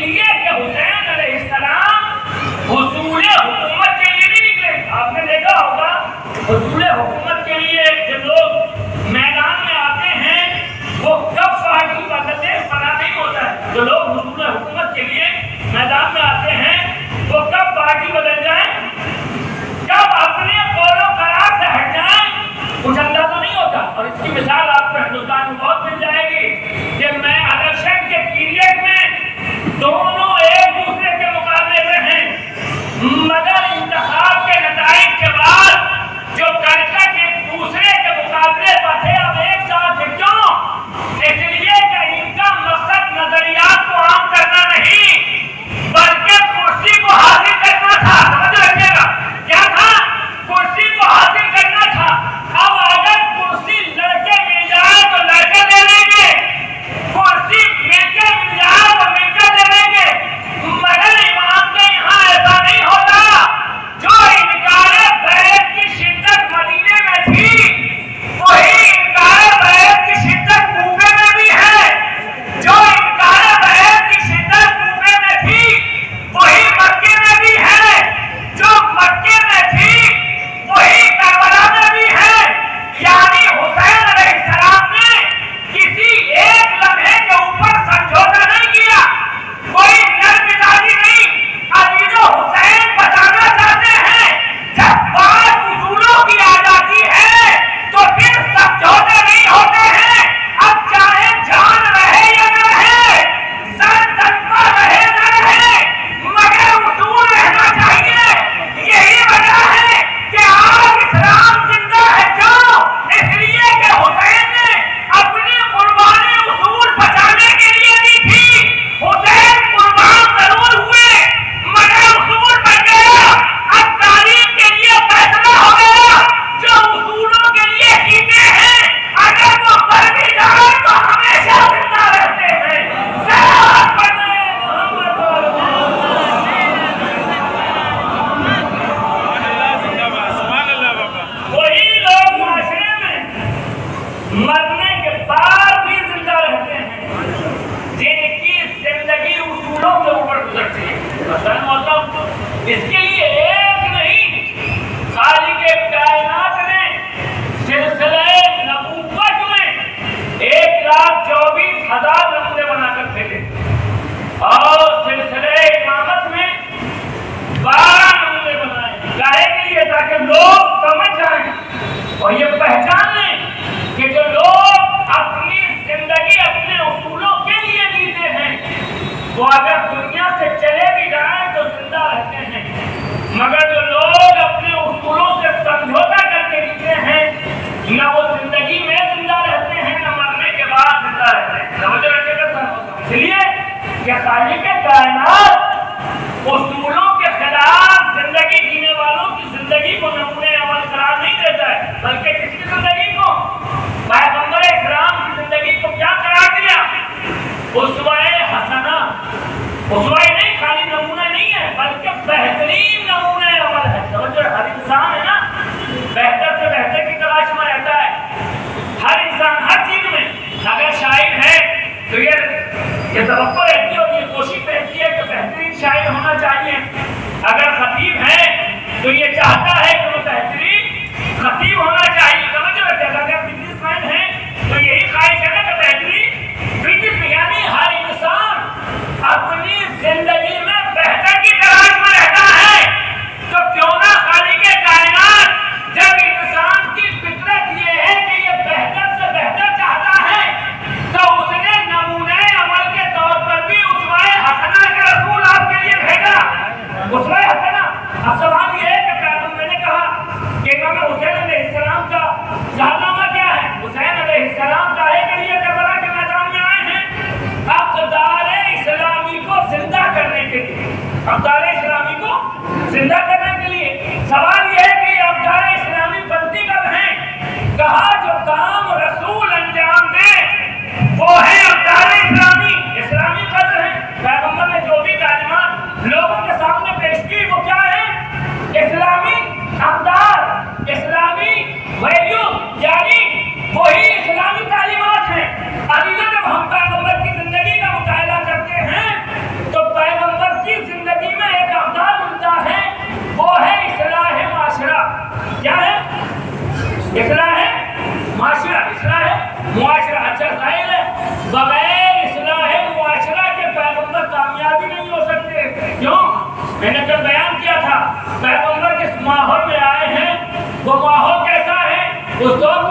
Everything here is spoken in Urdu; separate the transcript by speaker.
Speaker 1: لیے کہ حسین علیہ السلام حصول حکومت کے لیے نہیں نکلے. آپ نے دیکھا ہوگا حصول حکومت کے لیے جب لوگ میدان میں آتے ہیں وہ کب پارٹی بدلتے ہیں پتہ نہیں ہوتا ہے. جو لوگ حصول حکومت کے لیے میدان میں آتے ہیں وہ کب پارٹی بدل جائیں, کب اپنے قول و قرار سے ہٹ جائیں, کچھ اندازہ نہیں ہوتا. اور اس کی مثال آپ کو ہندوستان میں بہت مل جائے گی کہ میں الیکشن کے پیریڈ میں دونوں ایک دوسرے کے مقابلے میں ہیں, مگر انتخاب کے نتائج کے بعد جو کرکٹ ایک دوسرے کے مقابلے پر تھے اب ایک ساتھ ہیں. کیوں؟ اس لیے کہ ان کا مقصد نظریات کو عام کرنا نہیں بلکہ کرسی کو حاصل کرنا تھا. سمجھ رکھیے گا کیا تھا؟ کرسی کو حاصل کرنا تھا. اب اگر کرسی لڑکے مل جائے تو لڑکے لے لیں گے, کرسی مل کے مل جائے تو مل کے لے لیں گے, مگر امام کے یہاں ایسا نہیں ہوتا. جو انکار بیعت کی شدت مدینے میں تھی وہی انکار بیعت کی شدت کوفے میں بھی ہے. جو انکار بیعت کی شدت کوفے میں تھی وہی مکے میں بھی ہے. جو مکے میں تھی وہی کربلا میں بھی ہے. یعنی حسین علیہ السلام نے کسی ایک لمحے کے اوپر سمجھوتا نہیں کیا, کوئی نرم مزاجی نہیں. علی و حسین بتانا چاہتے ہیں جب بات اصولوں کی آ جاتی ہے تو پھر سمجھوتے نہیں ہوتے ہیں. اب چاہے جان رہے یا نہ رہے, سر تنپا رہے نہ رہے, مگر اصول رہنا چاہیے. یہی وجہ ہے کہ آج اسلام زندہ ہے. کیوں؟ اس لیے کہ حسین نے اپنی قربانی اصول بچانے کے لیے دی تھی. حسین قربان ضرور ہوئے مگر اصول بچ گیا. اب تاریخ کے لیے فیصلہ ہو گیا جو اصولوں کے لیے جیتے ہیں اگر وہ مر بھی جائے تو ہمیشہ زندہ رہتے ہیں. صلوات پڑھیں وہی لوگ معاشرے میں مرنے کے بعد بھی زندہ رہتے ہیں جن کی زندگی اصولوں کے اوپر گزرتی ہے. مثلاً مطلب اس کے لیے ایک نہیں, خالق کائنات نے سلسلہ نبوت میں 1,24,000 نمونے بنا کر بھیجے اور سلسلہ امامت میں 12 نمونے بنائے. کاہے کے لیے؟ تاکہ لوگ سمجھ جائیں اور یہ پہچان لیں کہ جو لوگ اپنی زندگی اپنے اصولوں کے لیے جیتے ہیں وہ اگر دنیا سے چلے بھی جائیں تو زندہ رہتے ہیں, مگر جو لوگ اپنے اصولوں سے سمجھوتا کر کے جیتے ہیں نہ وہ زندگی میں زندہ رہتے ہیں نہ مرنے کے بعد زندہ رہتے ہیں. سمجھ رکھے گا. اس لیے کہ خالق کائنات اصولوں کے خلاف زندگی جینے والوں کی زندگی کو نمونے عمل قرار نہیں دیتا ہے, بلکہ کس کی زندگی کو, پیغمبر اسلام کی زندگی کو کیا قرار دیا؟ اسوہ حسنہ. اسوہ نہیں, خالی نمونہ نہیں ہے بلکہ بہترین نمونہ عمل ہے. سمجھو ہر انسان ہے نا بہتر سے بہتر کی تلاش میں رہتا ہے. ہر انسان ہر چیز میں اگر شاعر ہے تو یہ توقع رہتی ہے اور یہ کوشش رہتی ہے کہ بہترین شاعر ہونا چاہیے. اگر خطیب ہے تو یہ چاہتا ہے کہ وہ بہترین خطیب ہونا چاہیے. سمجھ رہتے ہیں. اگر بزنس مین ہے تو یہی خواہش ہے نا کہ بہترین بزنس. یعنی ہر انسان اپنی زندگی میں بہتر کی تلاش میں رہتا ہے. تو کیوں نہ خالق کائنات جب انسان کی فطرت یہ ہے کہ یہ بہتر سے بہتر چاہتا ہے تو اس نے نمونہ عمل کے طور پر بھی اسوہ حسنہ کا رسول آپ کے لیے بھیجا. اسوہ حسنہ. اب سوال یہ ہے کہ میں نے کہا کہ امام حسین علیہ السلام کا کارنامہ کیا ہے؟ حسین علیہ السلام کاہے کے لیے کربلا کے میدان میں آئے ہیں؟ اقدار اسلامی کو زندہ کرنے کے لیے. اقدار اسلامی کو زندہ کرنے کے لیے. سوال یہ ہے کہ اقدار اسلامی بنتی کب ہیں؟ کہا جو کام رسول انجام دے وہ ہے اقدار اسلامی. اسلامی قدر ہے. پیغمبر نے جو بھی تعلیمات لوگوں کے سامنے پیش کی وہ کیا ہے؟ اسلامی اقدار, اسلامی ویلیو, یعنی وہی اسلامی تعلیمات ہیں. عزیزو جب ہم پیغمبر کی زندگی کا مطالعہ کرتے ہیں تو اس دور